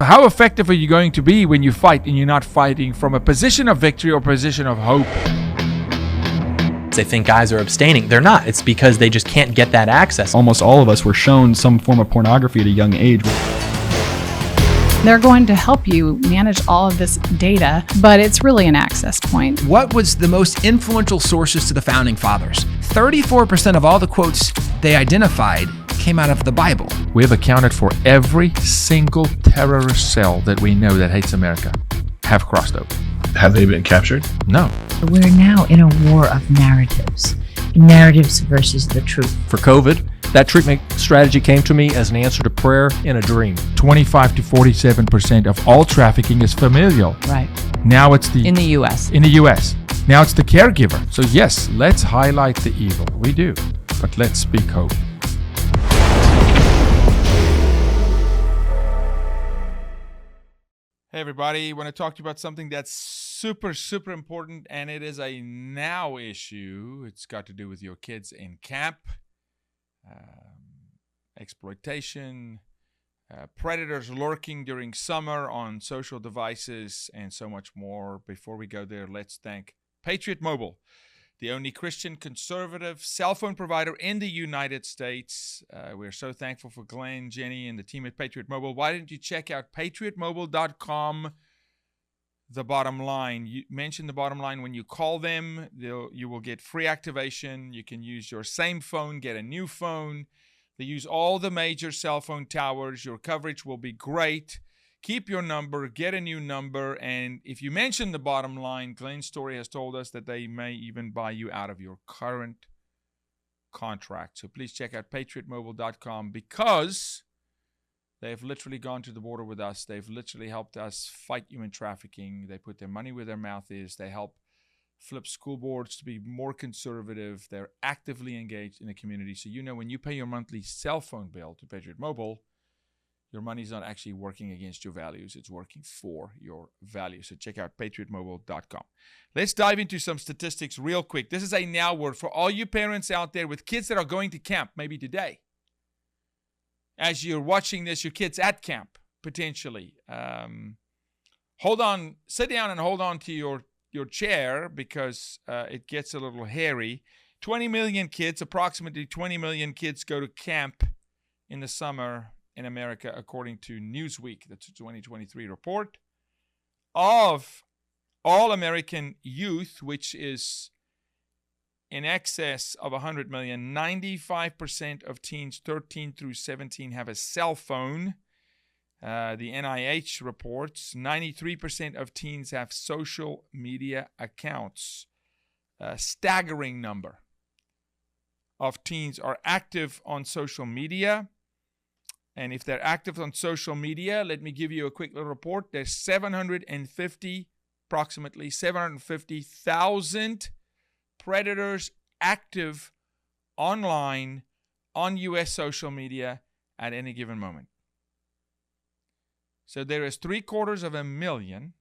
How effective are you going to be when you fight and you're not fighting from a position of victory or position of hope? They think guys are abstaining. They're not. It's because they just can't get that access. Almost all of us were shown some form of pornography at a young age. They're going to help you manage all of this data, but it's really an access point. What was the most influential sources to the Founding Fathers? 34% of all the quotes they identified came out of the Bible. We have accounted for every single terrorist cell that we know that hates America have crossed over. Have they been captured? No. We're now in a war of narratives versus the truth. For COVID, that treatment strategy came to me as an answer to prayer in a dream. 25 to 47% of all trafficking is familial. Right. Now it's In the U.S. In the U.S. Now it's the caregiver. So yes, let's highlight the evil. We do. But let's speak hope. Hey everybody, I want to talk to you about something that's super important, and it is a now issue. It's got to do with your kids in camp, exploitation, predators lurking during summer on social devices, and so much more. Before we go there, let's thank Patriot Mobile, the only Christian conservative cell phone provider in the United States. We're so thankful for Glenn, Jenny, and the team at Patriot Mobile. Why don't you check out patriotmobile.com, the bottom line. You mention the bottom line when you call them. You will get free activation. You can use your same phone, get a new phone. They use all the major cell phone towers. Your coverage will be great. Keep your number, get a new number, and if you mention the bottom line, Glenn Story has told us that they may even buy you out of your current contract. So please check out patriotmobile.com, because they've literally gone to the border with us. They've literally helped us fight human trafficking. They put their money where their mouth is. They help flip school boards to be more conservative. They're actively engaged in the community. So you know when you pay your monthly cell phone bill to Patriot Mobile, your money's not actually working against your values. It's working for your values. So check out patriotmobile.com. Let's dive into some statistics real quick. This is a now word for all you parents out there with kids that are going to camp, maybe today. As you're watching this, your kid's at camp, potentially. Hold on, sit down and hold on to your chair, because it gets a little hairy. 20 million kids, approximately 20 million kids go to camp in the summer in America, according to Newsweek. That's a 2023 report. Of all American youth, which is in excess of 100 million, 95% of teens 13 through 17 have a cell phone. The NIH reports 93% of teens have social media accounts. A staggering number of teens are active on social media. And if they're active on social media, let me give you a quick little report. There's approximately 750,000 predators active online on U.S. social media at any given moment. So there is 750,000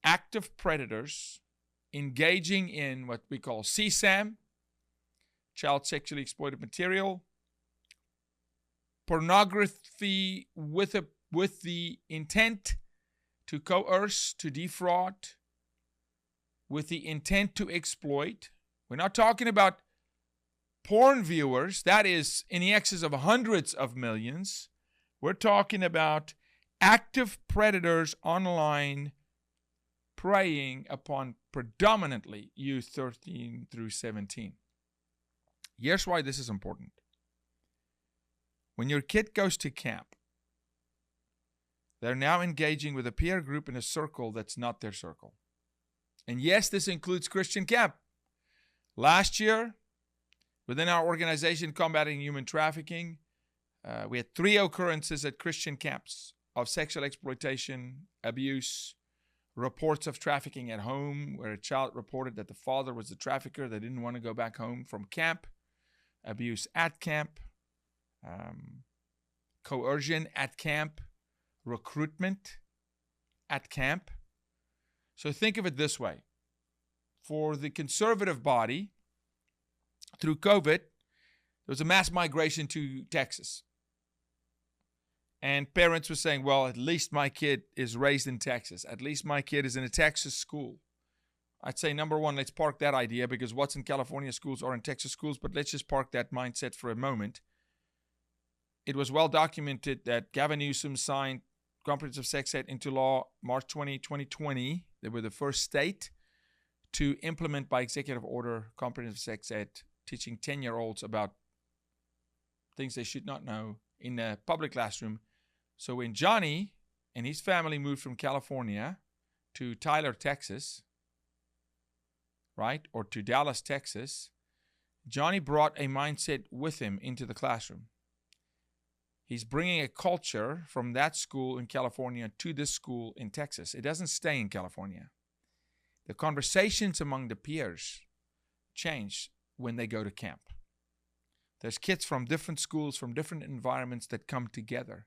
active predators engaging in what we call CSAM, child sexually exploited material, pornography with the intent to coerce, to defraud, with the intent to exploit. We're not talking about porn viewers. That is in the excess of hundreds of millions. We're talking about active predators online preying upon predominantly youth 13 through 17. Here's why this is important. When your kid goes to camp, they're now engaging with a peer group in a circle that's not their circle. And yes, this includes Christian camp. Last year, within our organization combating human trafficking, we had 3 occurrences at Christian camps of sexual exploitation, abuse, reports of trafficking at home, where a child reported that the father was the trafficker. They didn't want to go back home from camp. Abuse at camp. Coercion at camp, recruitment at camp. So think of it this way. For the conservative body, through COVID, there was a mass migration to Texas. And parents were saying, well, at least my kid is raised in Texas. At least my kid is in a Texas school. I'd say, number one, let's park that idea, because what's in California schools are in Texas schools, but let's just park that mindset for a moment. It was well documented that Gavin Newsom signed comprehensive sex ed into law March 20, 2020. They were the first state to implement by executive order comprehensive sex ed, teaching 10-year-olds about things they should not know in a public classroom. So when Johnny and his family moved from California to Tyler, Texas, right, or to Dallas, Texas, Johnny brought a mindset with him into the classroom. He's bringing a culture from that school in California to this school in Texas. It doesn't stay in California. The conversations among the peers change when they go to camp. There's kids from different schools, from different environments that come together.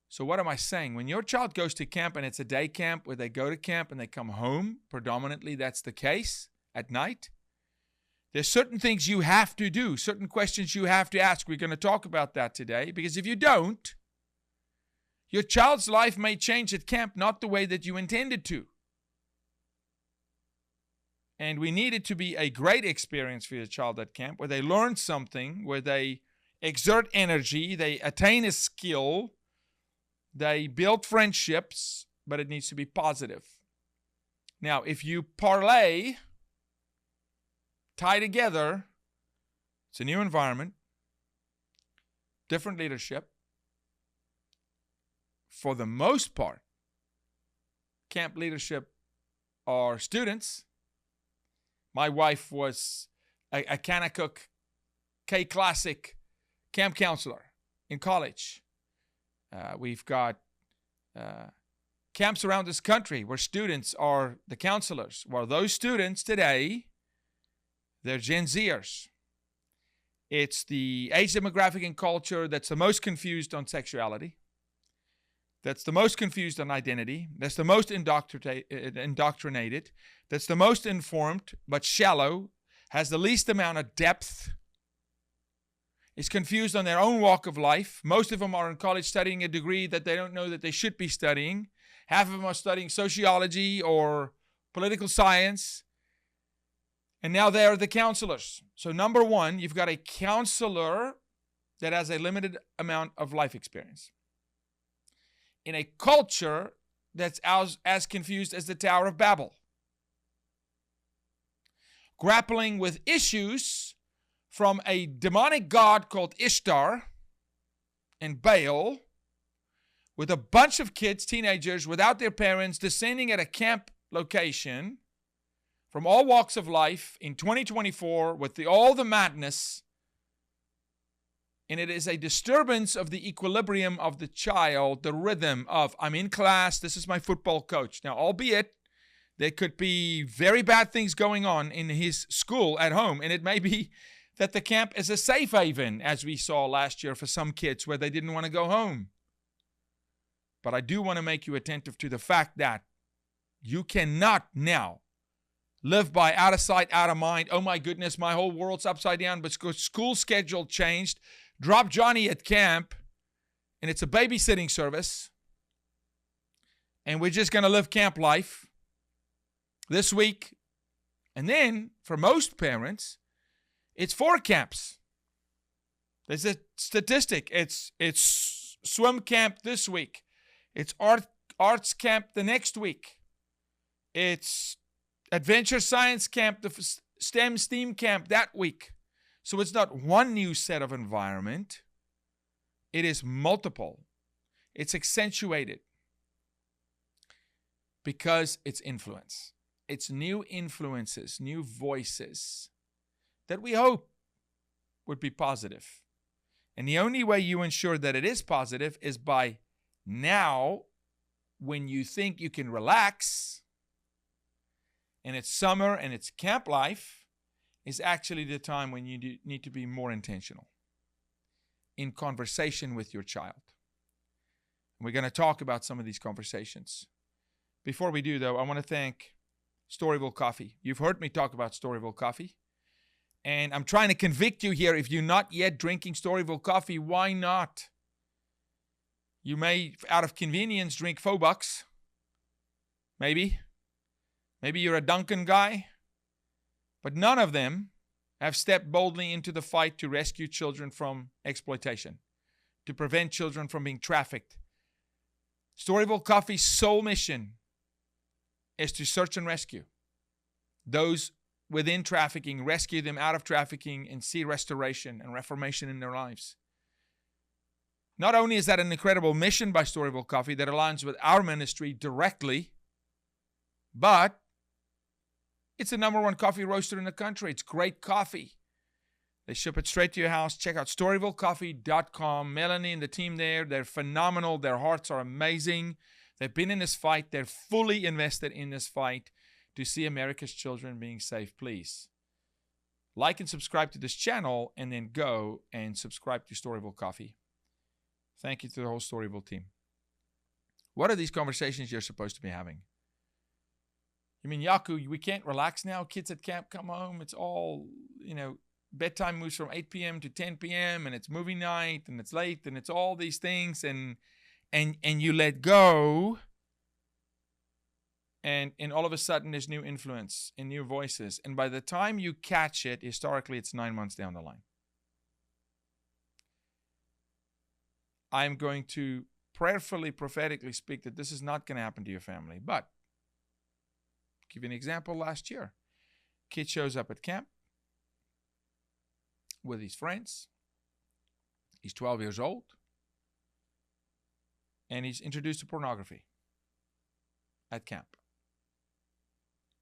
So what am I saying? When your child goes to camp, and it's a day camp where they go to camp and they come home, predominantly that's the case at night, there's certain things you have to do, certain questions you have to ask. We're going to talk about that today, because if you don't, your child's life may change at camp not the way that you intended to. And we need it to be a great experience for your child at camp, where they learn something, where they exert energy, they attain a skill, they build friendships, but it needs to be positive. Now, if you parlay, tie together, it's a new environment, different leadership. For the most part, camp leadership are students. My wife was a Kanakuk K-Classic camp counselor in college. We've got camps around this country where students are the counselors. Well, those students today, they're Gen Zers. It's the age demographic and culture that's the most confused on sexuality, that's the most confused on identity, that's the most indoctrinated, that's the most informed but shallow, has the least amount of depth, is confused on their own walk of life. Most of them are in college studying a degree that they don't know that they should be studying. Half of them are studying sociology or political science. And now they are the counselors. So number one, you've got a counselor that has a limited amount of life experience in a culture that's as confused as the Tower of Babel, grappling with issues from a demonic god called Ishtar and Baal, with a bunch of kids, teenagers, without their parents, descending at a camp location from all walks of life in 2024 with all the madness. And it is a disturbance of the equilibrium of the child, the rhythm of, I'm in class, this is my football coach. Now, albeit there could be very bad things going on in his school at home, and it may be that the camp is a safe haven, as we saw last year for some kids where they didn't want to go home. But I do want to make you attentive to the fact that you cannot now live by out of sight, out of mind. Oh my goodness, my whole world's upside down, but school schedule changed. Drop Johnny at camp, and it's a babysitting service, and we're just going to live camp life this week. And then, for most parents, it's 4 camps. There's a statistic. It's swim camp this week. It's arts camp the next week. It's adventure science camp, the STEM camp that week. So it's not one new set of environment. It is multiple. It's accentuated because it's influence. It's new influences, new voices that we hope would be positive. And the only way you ensure that it is positive is by now, when you think you can relax, and it's summer and it's camp life, is actually the time when you need to be more intentional in conversation with your child. And we're going to talk about some of these conversations. Before we do, though, I want to thank Storyville Coffee. You've heard me talk about Storyville Coffee. And I'm trying to convict you here. If you're not yet drinking Storyville Coffee, why not? You may, out of convenience, drink $4. Maybe. Maybe you're a Dunkin' guy. But none of them have stepped boldly into the fight to rescue children from exploitation, to prevent children from being trafficked. Storyville Coffee's sole mission is to search and rescue those within trafficking, rescue them out of trafficking, and see restoration and reformation in their lives. Not only is that an incredible mission by Storyville Coffee that aligns with our ministry directly, but it's the #1 coffee roaster in the country. It's great coffee. They ship it straight to your house. Check out StoryvilleCoffee.com. Melanie and the team there, they're phenomenal. Their hearts are amazing. They've been in this fight. They're fully invested in this fight to see America's children being safe. Please like and subscribe to this channel, and then go and subscribe to Storyville Coffee. Thank you to the whole Storyville team. What are these conversations you're supposed to be having? You mean, Jaco, we can't relax now? Kids at camp come home. It's all, bedtime moves from 8 p.m. to 10 p.m. and it's movie night and it's late and it's all these things, and you let go, and all of a sudden there's new influence and new voices. And by the time you catch it, historically, it's 9 months down the line. I'm going to prayerfully, prophetically speak that this is not going to happen to your family. But give you an example. Last year, kid shows up at camp with his friends. He's 12 years old, and he's introduced to pornography at camp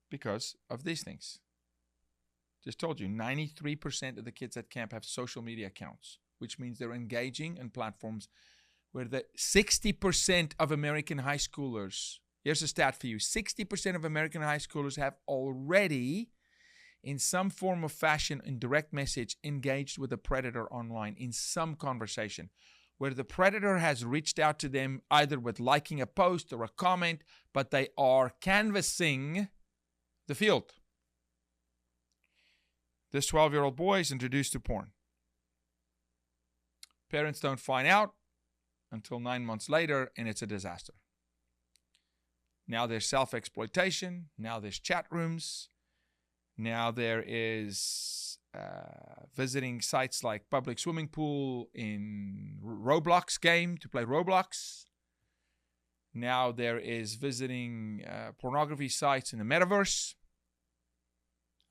because of these things. Just told you, 93% of the kids at camp have social media accounts, which means they're engaging in platforms where the 60% of American high schoolers, here's a stat for you, 60% of American high schoolers have already, in some form of fashion, in direct message, engaged with a predator online in some conversation, where the predator has reached out to them either with liking a post or a comment, but they are canvassing the field. This 12-year-old boy is introduced to porn. Parents don't find out until 9 months later, and it's a disaster. Now there's self-exploitation. Now there's chat rooms. Now there is visiting sites like public swimming pool in Roblox game to play Roblox. Now there is visiting pornography sites in the metaverse.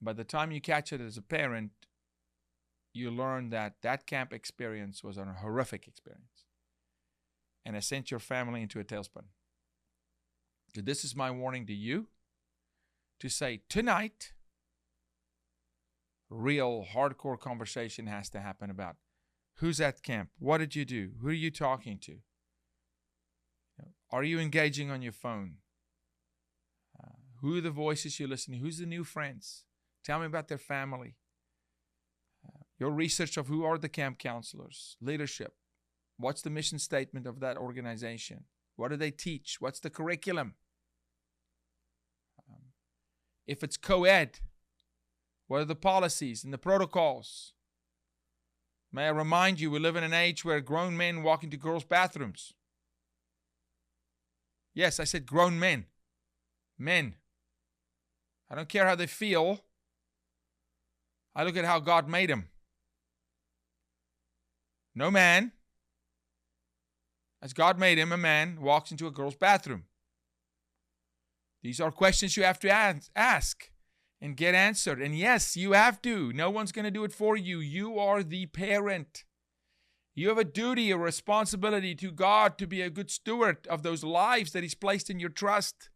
By the time you catch it as a parent, you learn that that camp experience was a horrific experience and has sent your family into a tailspin. So this is my warning to you, to say tonight, real hardcore conversation has to happen about who's at camp, what did you do, who are you talking to, are you engaging on your phone, who are the voices you're listening, who's the new friends, tell me about their family, your research of who are the camp counselors, leadership, what's the mission statement of that organization, what do they teach, what's the curriculum, if it's co-ed, what are the policies and the protocols? May I remind you, we live in an age where grown men walk into girls' bathrooms. Yes, I said grown men. Men. I don't care how they feel. I look at how God made them. No man, as God made him, a man, walks into a girl's bathroom. These are questions you have to ask and get answered. And yes, you have to. No one's going to do it for you. You are the parent. You have a duty, a responsibility to God to be a good steward of those lives that He's placed in your trust.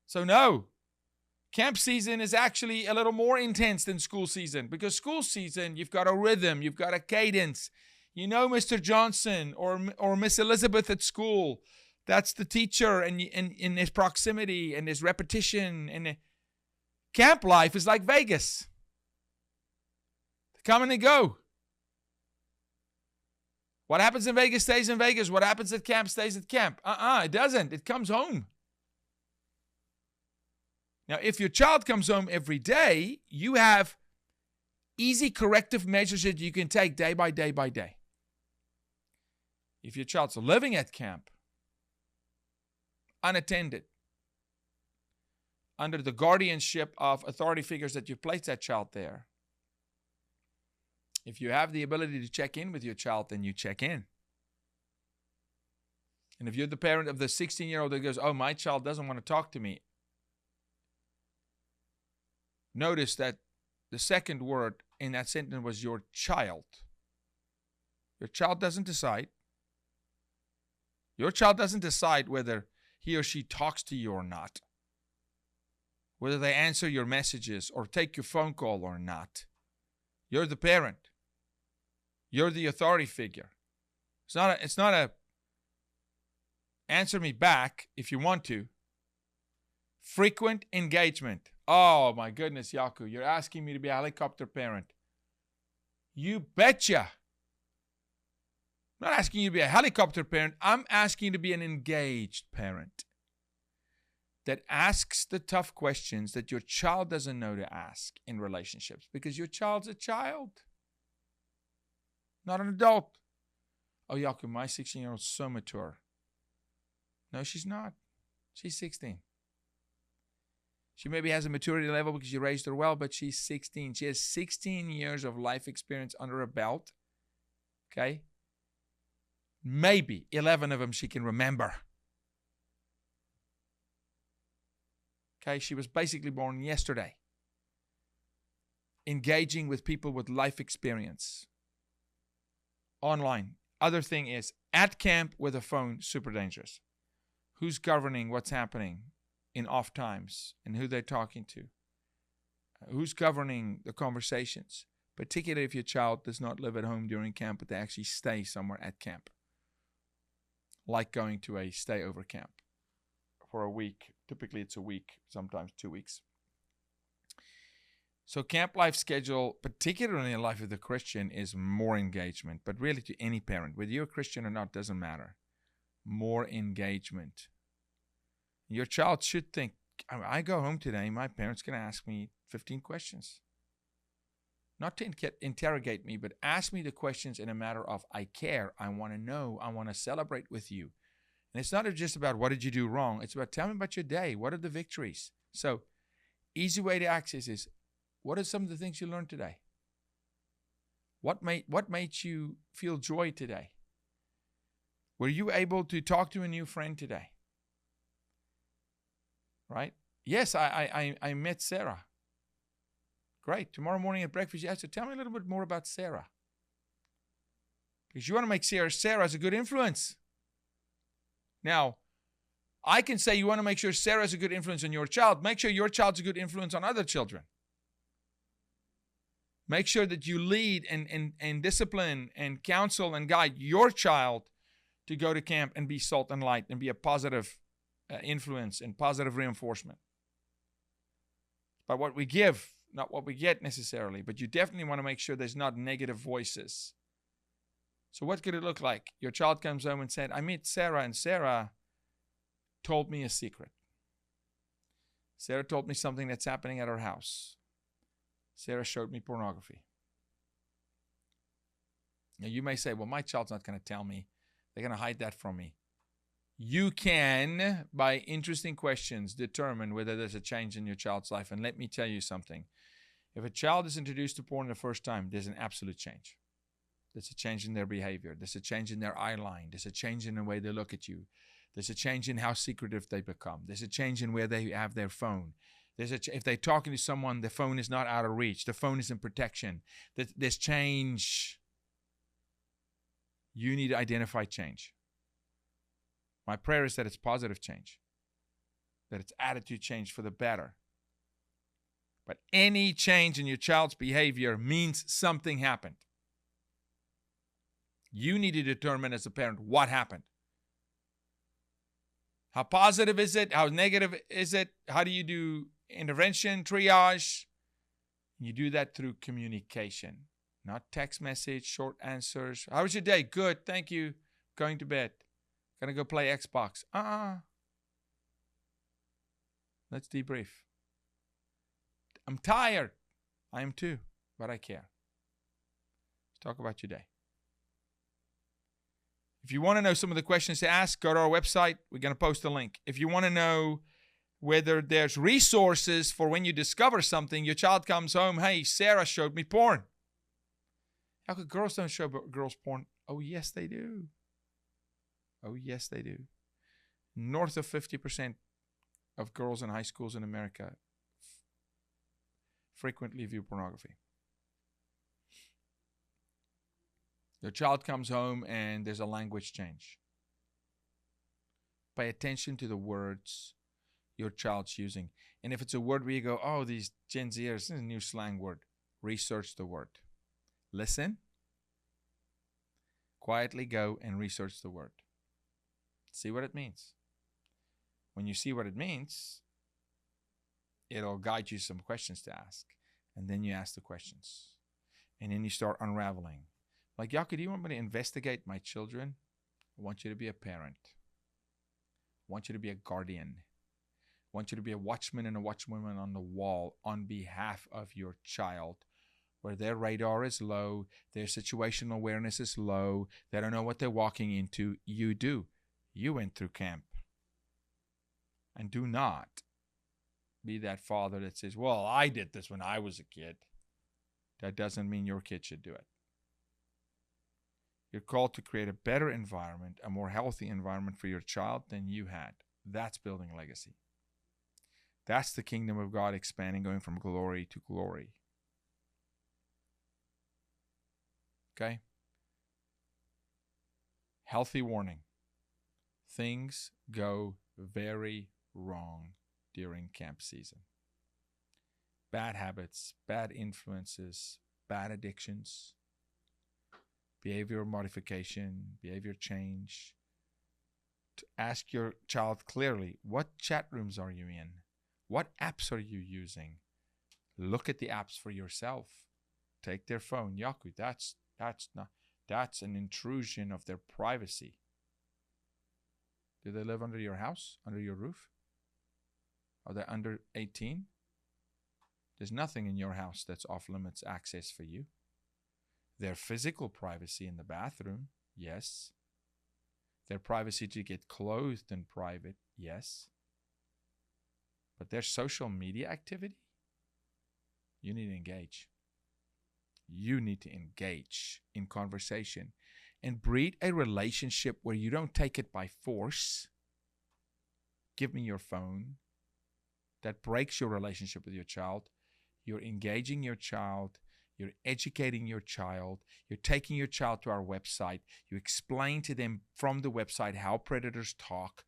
So no, camp season is actually a little more intense than school season, because school season, you've got a rhythm, you've got a cadence. You know Mr. Johnson or Miss Elizabeth at school. That's the teacher, and in his proximity and his repetition. And camp life is like Vegas. They come and they go. What happens in Vegas stays in Vegas. What happens at camp stays at camp. It doesn't. It comes home. Now, if your child comes home every day, you have easy corrective measures that you can take day by day by day. If your child's living at camp, unattended, under the guardianship of authority figures that you place that child there, if you have the ability to check in with your child, then you check in. And if you're the parent of the 16-year-old that goes, oh, my child doesn't want to talk to me, notice that the second word in that sentence was your child. Your child doesn't decide. Your child doesn't decide whether he or she talks to you or not, whether they answer your messages or take your phone call or not. You're the parent. You're the authority figure. It's not a answer me back if you want to. Frequent engagement. Oh my goodness, Jaco, you're asking me to be a helicopter parent. You betcha. I'm not asking you to be a helicopter parent. I'm asking you to be an engaged parent that asks the tough questions that your child doesn't know to ask in relationships, because your child's a child, not an adult. Oh, Jaco, my 16-year-old's so mature. No, she's not. She's 16. She maybe has a maturity level because you raised her well, but she's 16. She has 16 years of life experience under her belt. Okay? Maybe 11 of them she can remember. Okay? She was basically born yesterday. Engaging with people with life experience. Online. Other thing is, at camp with a phone, super dangerous. Who's governing what's happening in off times and who they're talking to? Who's governing the conversations? Particularly if your child does not live at home during camp, but they actually stay somewhere at camp. Like going to a stay-over camp for a week. Typically it's a week, sometimes 2 weeks. So camp life schedule, particularly in the life of the Christian, is more engagement. But really to any parent, whether you're a Christian or not, doesn't matter. More engagement. Your child should think, I go home today, my parents going to ask me 15 questions. Not to interrogate me, but ask me the questions in a matter of, I care, I want to know, I want to celebrate with you. And it's not just about what did you do wrong. It's about, tell me about your day. What are the victories? So, easy way to access is, what are some of the things you learned today? What made you feel joy today? Were you able to talk to a new friend today? Right? Yes, I met Sarah. Great. Tomorrow morning at breakfast, you have to tell me a little bit more about Sarah. Because you want to make Sarah as a good influence. Now, I can say you want to make sure Sarah's a good influence on your child. Make sure your child's a good influence on other children. Make sure that you lead and discipline and counsel and guide your child to go to camp and be salt and light and be a positive influence and positive reinforcement. But what we give, not what we get necessarily, but you definitely want to make sure there's not negative voices. So what could it look like? Your child comes home and said, I met Sarah, and Sarah told me a secret. Sarah told me something that's happening at her house. Sarah showed me pornography. Now you may say, well, my child's not going to tell me. They're going to hide that from me. You can, by interesting questions, determine whether there's a change in your child's life. And let me tell you something. If a child is introduced to porn the first time, there's an absolute change. There's a change in their behavior. There's a change in their eye line. There's a change in the way they look at you. There's a change in how secretive they become. There's a change in where they have their phone. If they're talking to someone, the phone is not out of reach. The phone is in protection. There's change. You need to identify change. My prayer is that it's positive change, that it's attitude change for the better. But any change in your child's behavior means something happened. You need to determine as a parent what happened. How positive is it? How negative is it? How do you do intervention, triage? You do that through communication, not text message, short answers. How was your day? Good, thank you. Going to bed. Gonna go play Xbox. Let's debrief. I'm tired. I am too, but I care. Let's talk about your day. If you want to know some of the questions to ask, go to our website. We're going to post a link. If you want to know whether there's resources for when you discover something, your child comes home, hey, Sarah showed me porn. How could girls don't show girls porn? Oh, yes, they do. Oh, yes, they do. North of 50% of girls in high schools in America frequently view pornography. Your child comes home and there's a language change. Pay attention to the words your child's using. And if it's a word where you go, oh, these Gen Zers, this is a new slang word, research the word. Listen. Quietly go and research the word. See what it means. When you see what it means, it'll guide you some questions to ask. And then you ask the questions. And then you start unraveling. Like, Jaco, do you want me to investigate my children? I want you to be a parent. I want you to be a guardian. I want you to be a watchman and a watchwoman on the wall on behalf of your child, where their radar is low, their situational awareness is low, they don't know what they're walking into. You do. You went through camp. And do not be that father that says, well, I did this when I was a kid. That doesn't mean your kid should do it. You're called to create a better environment, a more healthy environment for your child than you had. That's building legacy. That's the kingdom of God expanding, going from glory to glory. Okay? Healthy warning. Things go very wrong during camp season. Bad habits, bad influences, bad addictions, behavior modification, behavior change. To ask your child clearly, what chat rooms are you in? What apps are you using? Look at the apps for yourself. Take their phone. Jaco, that's an intrusion of their privacy. Do they live under your house, under your roof? Are they under 18? There's nothing in your house that's off limits access for you. Their physical privacy in the bathroom, yes. Their privacy to get clothed in private, yes. But their social media activity, you need to engage. You need to engage in conversation and breed a relationship where you don't take it by force. Give me your phone. That breaks your relationship with your child. You're engaging your child. You're educating your child. You're taking your child to our website. You explain to them from the website how predators talk.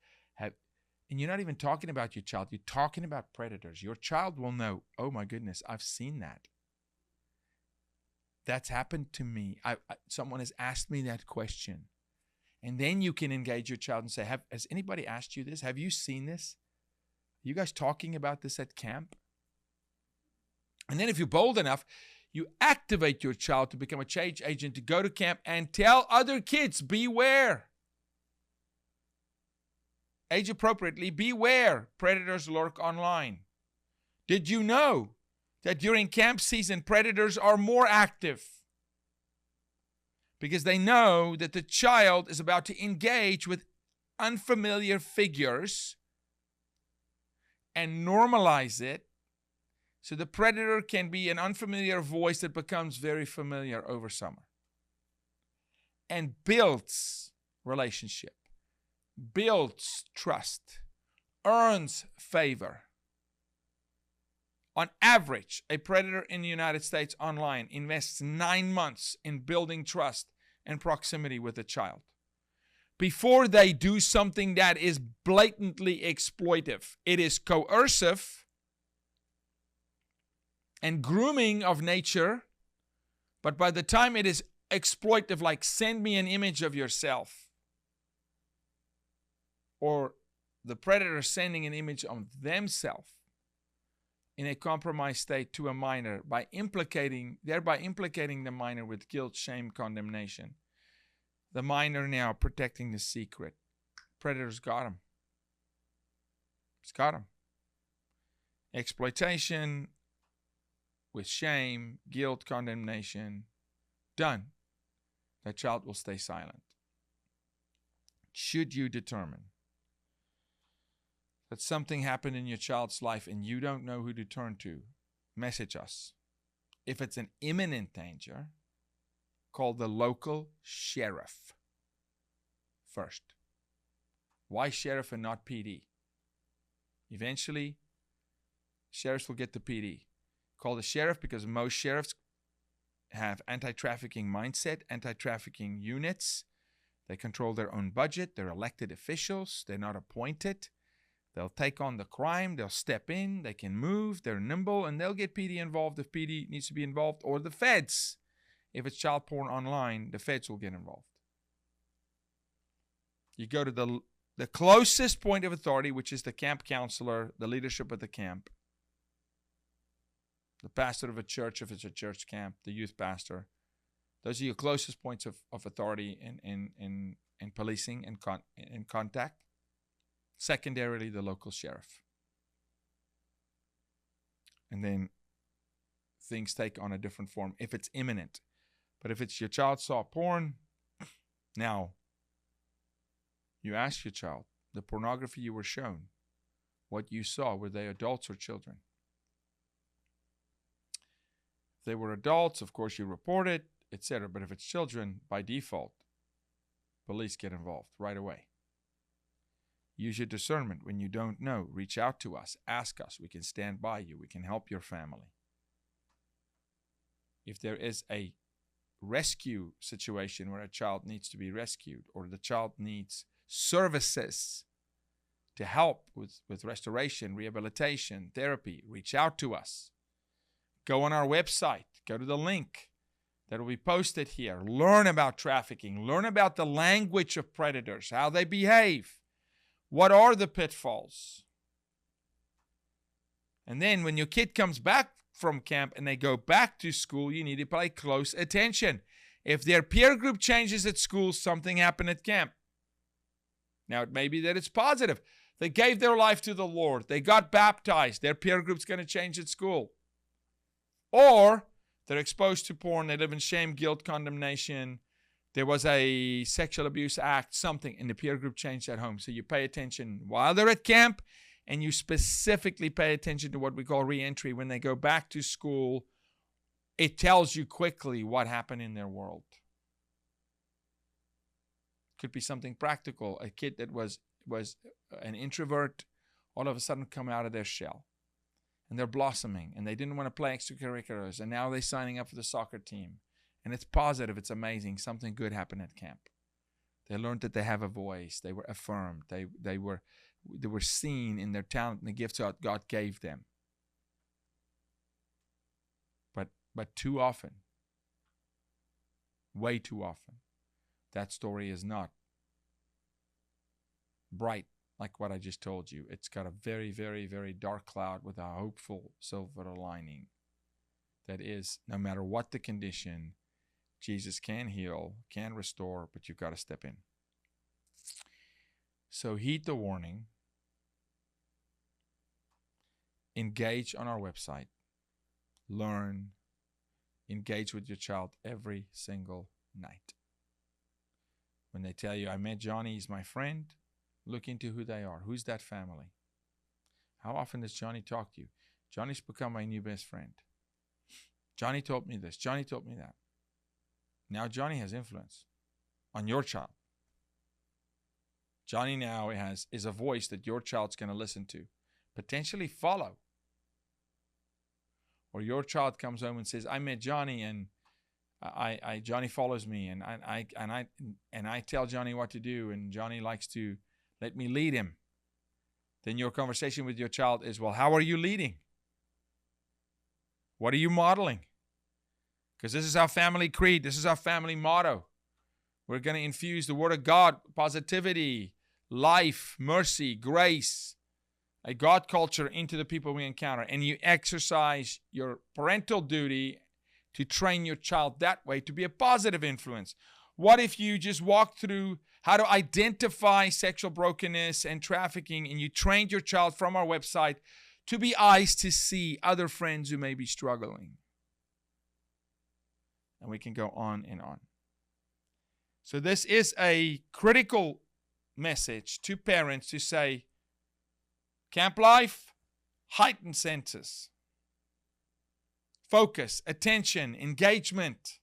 And you're not even talking about your child. You're talking about predators. Your child will know, oh my goodness, I've seen that. That's happened to me. Someone has asked me that question. And then you can engage your child and say, has anybody asked you this? Have you seen this? Are you guys talking about this at camp? And then if you're bold enough, you activate your child to become a change agent, to go to camp and tell other kids, beware. Age appropriately, beware, predators lurk online. Did you know that during camp season, predators are more active? Because they know that the child is about to engage with unfamiliar figures and normalize it. So the predator can be an unfamiliar voice that becomes very familiar over summer and builds relationship, builds trust, earns favor. On average, a predator in the United States online invests 9 months in building trust and proximity with a child before they do something that is blatantly exploitive. It is coercive and grooming of nature, but by the time it is exploitive, like send me an image of yourself, or the predator sending an image of themselves in a compromised state to a minor, thereby implicating the minor with guilt, shame, condemnation. The minor now protecting the secret. Predator's got him. It's got him. Exploitation with shame, guilt, condemnation, done. That child will stay silent. should you determine that something happened in your child's life and you don't know who to turn to, message us. If it's an imminent danger, call the local sheriff first. Why sheriff and not PD? Eventually, sheriffs will get the PD. Call the sheriff because most sheriffs have anti-trafficking mindset, anti-trafficking units. They control their own budget. They're elected officials. They're not appointed. They'll take on the crime. They'll step in. They can move. They're nimble, and they'll get PD involved if PD needs to be involved, or the feds. If it's child porn online, the feds will get involved. You go to the closest point of authority, which is the camp counselor, the leadership of the camp, the pastor of a church, if it's a church camp, the youth pastor. Those are your closest points of authority in policing and contact. Secondarily, the local sheriff. And then things take on a different form if it's imminent. But if it's your child saw porn, now you ask your child, the pornography you were shown, what you saw, were they adults or children? If they were adults, of course you report it, etc. But if it's children, by default, police get involved right away. Use your discernment. When you don't know, reach out to us. Ask us. We can stand by you. We can help your family. If there is a rescue situation where a child needs to be rescued, or the child needs services to help with restoration, rehabilitation, therapy, reach out to us. Go on our website. Go to the link that will be posted here. Learn about trafficking. Learn about the language of predators, how they behave. What are the pitfalls? And then when your kid comes back from camp and they go back to school, you need to pay close attention. If their peer group changes at school, something happened at camp. Now, it may be that it's positive. They gave their life to the Lord. They got baptized. Their peer group's going to change at school. Or they're exposed to porn. They live in shame, guilt, condemnation. There was a sexual abuse act, something, and the peer group changed at home. So you pay attention while they're at camp, and you specifically pay attention to what we call reentry. When they go back to school, it tells you quickly what happened in their world. Could be something practical. A kid that was an introvert, all of a sudden come out of their shell. And they're blossoming, and they didn't want to play extracurriculars, and now they're signing up for the soccer team. And it's positive. It's amazing. Something good happened at camp. They learned that they have a voice. They were affirmed. They were seen in their talent and the gifts that God gave them. But too often, way too often, that story is not bright like what I just told you. It's got a very, very, very dark cloud with a hopeful silver lining. That is, no matter what the condition, Jesus can heal, can restore, but you've got to step in. So heed the warning. Engage on our website. Learn. Engage with your child every single night. When they tell you, I met Johnny, he's my friend, look into who they are. Who's that family? How often does Johnny talk to you? Johnny's become my new best friend. Johnny told me this. Johnny told me that. Now Johnny has influence on your child. Johnny now is a voice that your child's going to listen to, potentially follow. Or your child comes home and says, I met Johnny and Johnny follows me and I tell Johnny what to do and Johnny likes to let me lead him. Then your conversation with your child is, well, how are you leading? What are you modeling? Because this is our family creed. This is our family motto. We're going to infuse the Word of God, positivity, life, mercy, grace, a God culture into the people we encounter. And you exercise your parental duty to train your child that way to be a positive influence. What if you just walked through how to identify sexual brokenness and trafficking, and you trained your child from our website to be eyes to see other friends who may be struggling? And we can go on and on. So this is a critical message to parents to say, camp life, heightened senses, focus, attention, engagement.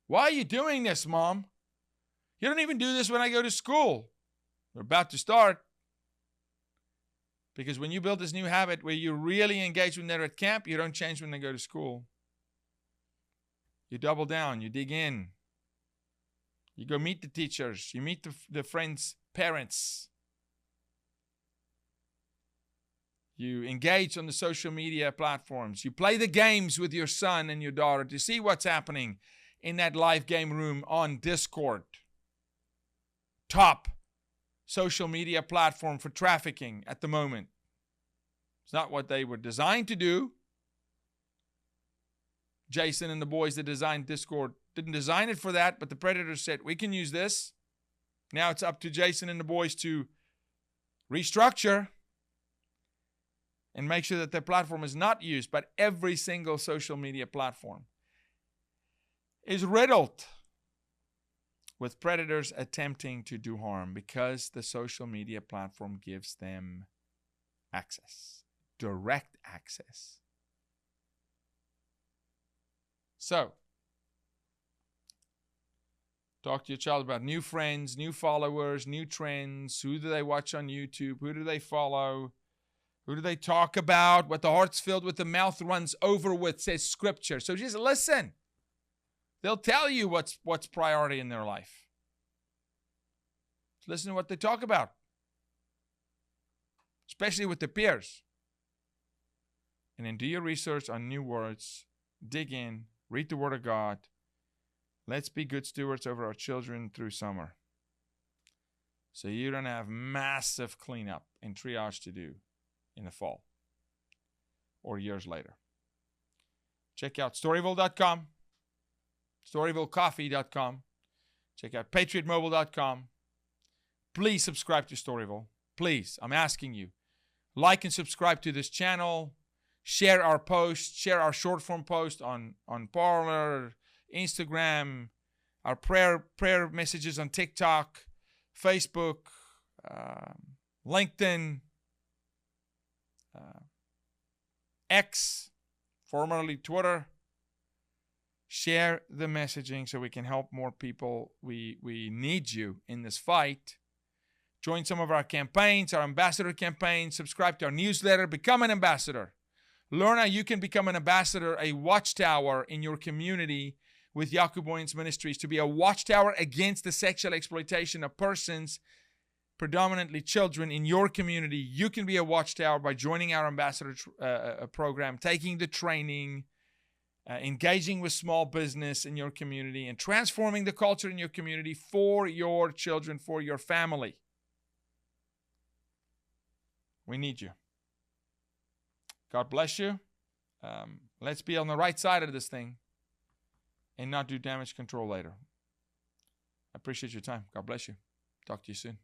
Why are you doing this, Mom? You don't even do this when I go to school. We're about to start. Because when you build this new habit where you really engage when they're at camp, you don't change when they go to school. You double down. You dig in. You go meet the teachers. You meet the friends' parents. You engage on the social media platforms. You play the games with your son and your daughter to see what's happening in that live game room on Discord. Top social media platform for trafficking at the moment. It's not what they were designed to do. Jason and the boys that designed Discord didn't design it for that, but the predators said, we can use this. Now it's up to Jason and the boys to restructure and make sure that their platform is not used. But every single social media platform is riddled with predators attempting to do harm because the social media platform gives them access, direct access. So, talk to your child about new friends, new followers, new trends. Who do they watch on YouTube? Who do they follow? Who do they talk about? What the heart's filled with, the mouth runs over with, says Scripture. So just listen. They'll tell you what's priority in their life. Just listen to what they talk about, especially with the peers. And then do your research on new words. Dig in. Read the Word of God. Let's be good stewards over our children through summer, so you don't have massive cleanup and triage to do in the fall or years later. Check out Storyville.com, StoryvilleCoffee.com. Check out PatriotMobile.com. Please subscribe to Storyville. Please, I'm asking you. Like and subscribe to this channel. Share our posts. Share our short form post on Parler, Instagram, our prayer messages on TikTok, Facebook, LinkedIn, X, formerly Twitter. Share the messaging so we can help more people. We need you in this fight. Join some of our campaigns, our ambassador campaign. Subscribe to our newsletter. Become an ambassador. Learn how you can become an ambassador, a watchtower in your community with Jaco Booyens Ministries, to be a watchtower against the sexual exploitation of persons, predominantly children, in your community. You can be a watchtower by joining our ambassador program, taking the training, engaging with small business in your community, and transforming the culture in your community for your children, for your family. We need you. God bless you. Let's be on the right side of this thing and not do damage control later. I appreciate your time. God bless you. Talk to you soon.